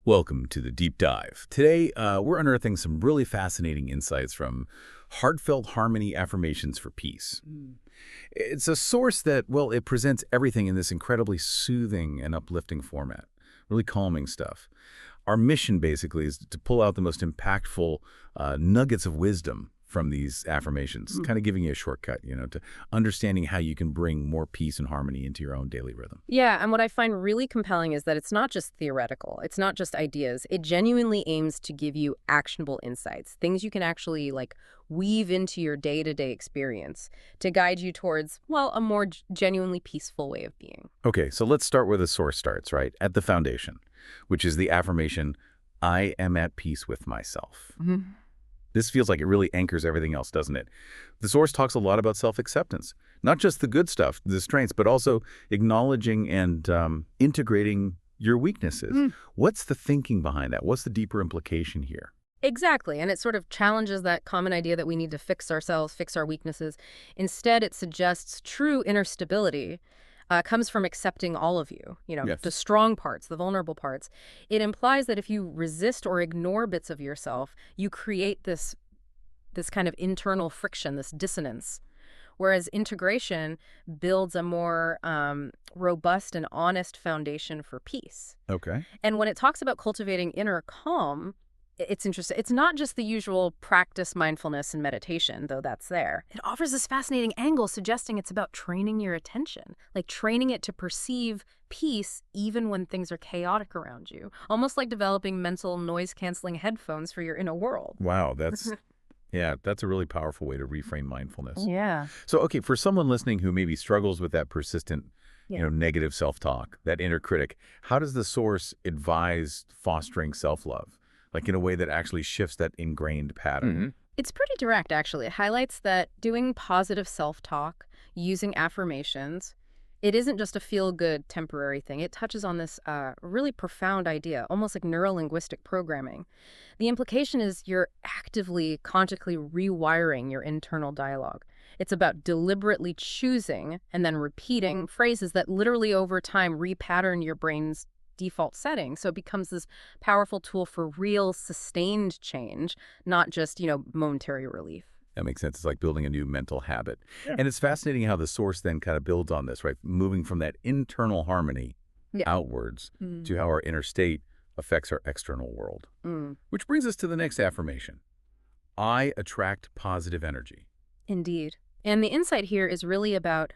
Welcome to the Deep Dive. Today, we're unearthing some really fascinating insights from Heartfelt Harmony Affirmations for Peace. It's a source that, well, it presents everything in this incredibly soothing and uplifting format, really calming stuff. Our mission, basically, is to pull out the most impactful nuggets of wisdom from these affirmations, kind of giving you a shortcut, to understanding how you can bring more peace and harmony into your own daily rhythm. Yeah, and what I find really compelling is that it's not just theoretical. It's not just ideas. It genuinely aims to give you actionable insights, things you can actually weave into your day-to-day experience to guide you towards, well, a more genuinely peaceful way of being. Okay, so let's start where the source starts, right? At the foundation, which is the affirmation, I am at peace with myself. This feels like it really anchors everything else, doesn't it? The source talks a lot about self-acceptance, not just the good stuff, the strengths, but also acknowledging and integrating your weaknesses. What's the thinking behind that? What's the deeper implication here? Exactly, and it sort of challenges that common idea that we need to fix ourselves, fix our weaknesses. Instead, it suggests true inner stability comes from accepting all of you, Yes. the strong parts, the vulnerable parts. It implies that if you resist or ignore bits of yourself, you create this kind of internal friction, this dissonance. Whereas integration builds a more robust and honest foundation for peace. Okay. And when it talks about cultivating inner calm, it's interesting. It's not just the usual practice mindfulness and meditation, though that's there. It offers this fascinating angle suggesting it's about training your attention, like training it to perceive peace even when things are chaotic around you, almost like developing mental noise-canceling headphones for your inner world. Wow, that's a really powerful way to reframe mindfulness. Yeah. So, okay, for someone listening who maybe struggles with that persistent, Yeah. negative self-talk, that inner critic, how does the source advise fostering self-love? Like in a way that actually shifts that ingrained pattern. It's pretty direct, actually. It highlights that doing positive self-talk, using affirmations, it isn't just a feel-good temporary thing. It touches on this really profound idea, almost like neuro-linguistic programming. The implication is you're actively, consciously rewiring your internal dialogue. It's about deliberately choosing and then repeating phrases that literally over time repattern your brain's default setting. So it becomes this powerful tool for real sustained change, not just, momentary relief. That makes sense. It's like building a new mental habit. Yeah. And it's fascinating how the source then kind of builds on this, right? Moving from that internal harmony outwards to how our inner state affects our external world. Which brings us to the next affirmation. I attract positive energy. Indeed. And the insight here is really about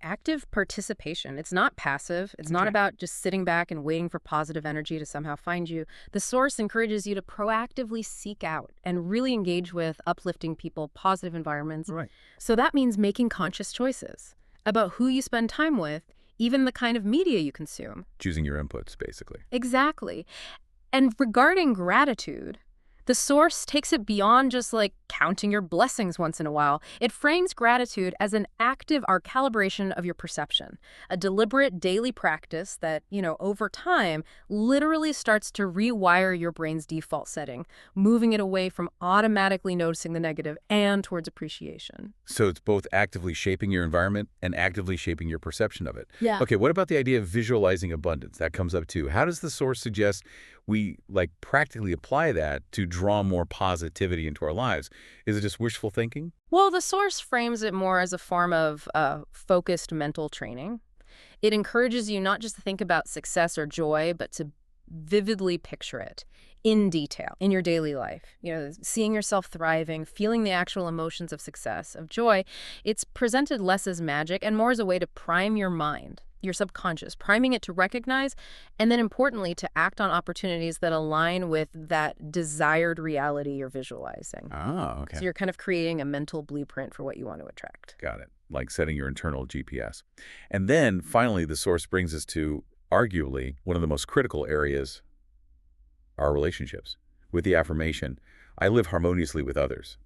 active participation. It's not passive. It's not about just sitting back and waiting for positive energy to somehow find you. The source encourages you to proactively seek out and really engage with uplifting people, positive environments. Right. So that means making conscious choices about who you spend time with, even the kind of media you consume. Choosing your inputs, basically. Exactly. And regarding gratitude, the source takes it beyond just counting your blessings once in a while. It frames gratitude as an active calibration of your perception, a deliberate daily practice that, over time literally starts to rewire your brain's default setting, moving it away from automatically noticing the negative and towards appreciation. So it's both actively shaping your environment and actively shaping your perception of it. Yeah. Okay, what about the idea of visualizing abundance? That comes up too. How does the source suggest we practically apply that to draw more positivity into our lives? Is it just wishful thinking? Well, the source frames it more as a form of focused mental training. It encourages you not just to think about success or joy, but to vividly picture it in detail in your daily life. Seeing yourself thriving, feeling the actual emotions of success, of joy. It's presented less as magic and more as a way to prime your mind, your subconscious, priming it to recognize, and then importantly, to act on opportunities that align with that desired reality you're visualizing. Ah, okay. So you're kind of creating a mental blueprint for what you want to attract. Got it. Like setting your internal GPS. And then finally, the source brings us to arguably one of the most critical areas, our relationships. With the affirmation, I live harmoniously with others.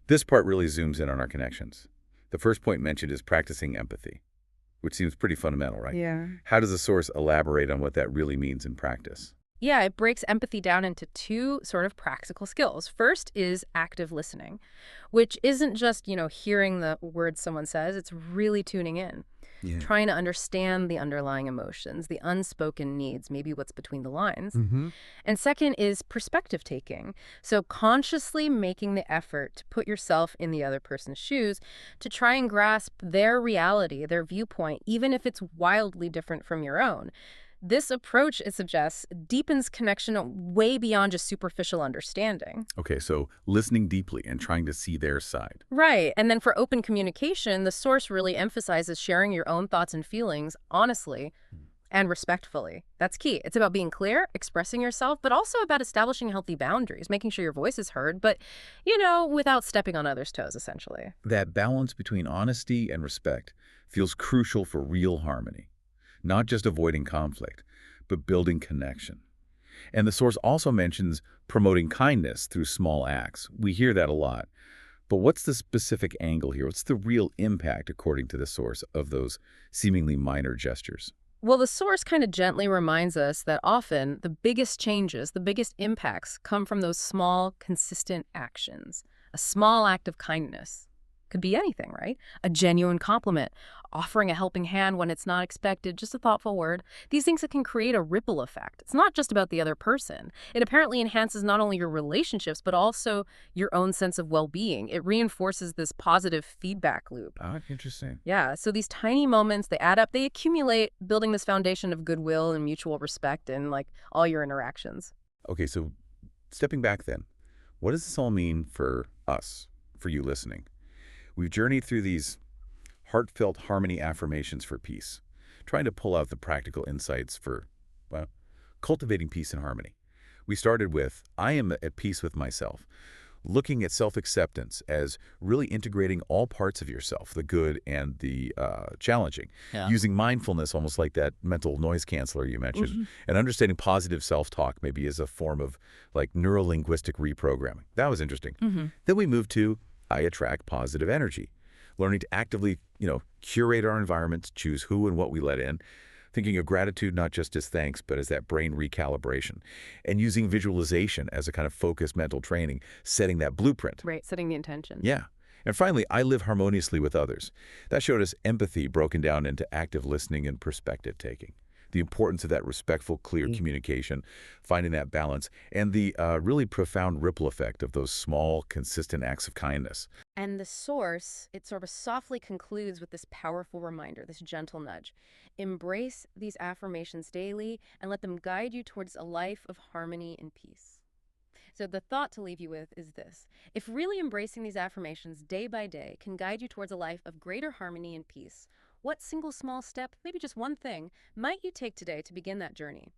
This part really zooms in on our connections. The first point mentioned is practicing empathy, which seems pretty fundamental, right? Yeah. How does the source elaborate on what that really means in practice? Yeah, it breaks empathy down into two sort of practical skills. First is active listening, which isn't just, hearing the words someone says, it's really tuning in. Yeah. trying to understand the underlying emotions, the unspoken needs, maybe what's between the lines. Mm-hmm. And second is perspective taking. So consciously making the effort to put yourself in the other person's shoes to try and grasp their reality, their viewpoint, even if it's wildly different from your own. This approach, it suggests, deepens connection way beyond just superficial understanding. Okay, so listening deeply and trying to see their side. Right. And then for open communication, the source really emphasizes sharing your own thoughts and feelings honestly and respectfully. That's key. It's about being clear, expressing yourself, but also about establishing healthy boundaries, making sure your voice is heard, but, without stepping on others' toes, essentially. That balance between honesty and respect feels crucial for real harmony, not just avoiding conflict, but building connection. And the source also mentions promoting kindness through small acts. We hear that a lot. But what's the specific angle here? What's the real impact, according to the source, of those seemingly minor gestures? Well, the source kind of gently reminds us that often the biggest changes, the biggest impacts come from those small, consistent actions. A small act of kindness could be anything, right? A genuine compliment, offering a helping hand when it's not expected, just a thoughtful word. These things that can create a ripple effect. It's not just about the other person. It apparently enhances not only your relationships, but also your own sense of well-being. It reinforces this positive feedback loop. Ah, interesting. Yeah, so these tiny moments, they add up, they accumulate, building this foundation of goodwill and mutual respect in like all your interactions. Okay, so stepping back then, what does this all mean for us, for you listening? We've journeyed through these heartfelt harmony affirmations for peace, trying to pull out the practical insights for, well, cultivating peace and harmony. We started with, I am at peace with myself, looking at self-acceptance as really integrating all parts of yourself, the good and the challenging, Yeah. using mindfulness almost like that mental noise canceller you mentioned, and understanding positive self-talk maybe as a form of like neuro-linguistic reprogramming. That was interesting. Then we moved to, I attract positive energy, learning to actively, curate our environments, choose who and what we let in, thinking of gratitude not just as thanks, but as that brain recalibration, and using visualization as a kind of focused mental training, setting that blueprint. Right, setting the intention. Yeah. And finally, I live harmoniously with others. That showed us empathy broken down into active listening and perspective taking. The importance of that respectful, clear communication, finding that balance, and the really profound ripple effect of those small, consistent acts of kindness. And the source, it sort of softly concludes with this powerful reminder, this gentle nudge. Embrace these affirmations daily and let them guide you towards a life of harmony and peace. So the thought to leave you with is this. If really embracing these affirmations day by day can guide you towards a life of greater harmony and peace, what single small step, maybe just one thing, might you take today to begin that journey?